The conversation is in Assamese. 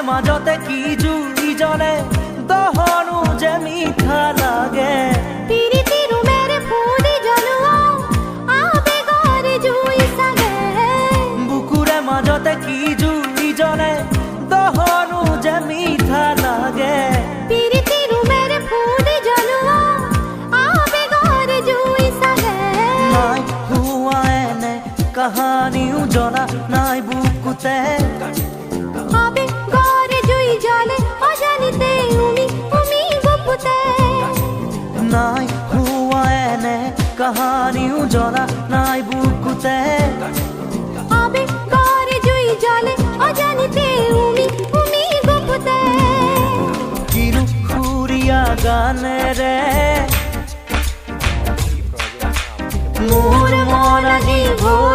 মাজতে কি জুই জ্বলে দহনো যে মিঠা লাগে পিৰিতি ৰুমেৰ ফুলি জ্বলোৱা আবেগৰ জুই সাগে বুকুৰে মাজতে কি জুই জ্বলে দহনো যে মিঠা লাগে পিৰিতি ৰুমেৰ ফুলি জ্বলোৱা আবেগৰ জুই সাগে নাই হোৱা এনে কাহানিও জনা নাই বুকুতে আবেগৰ জুই জ্বলে অজানিতে উমি গুপুতে নাই হোৱা এনে কাহানিও জনা নাই বুকুতে আবেগৰ জুই জ্বলে অজানিতে উমি গুপুতে কিনো সুৰীয়া গানেৰে মোৰ মন আজি ভৰি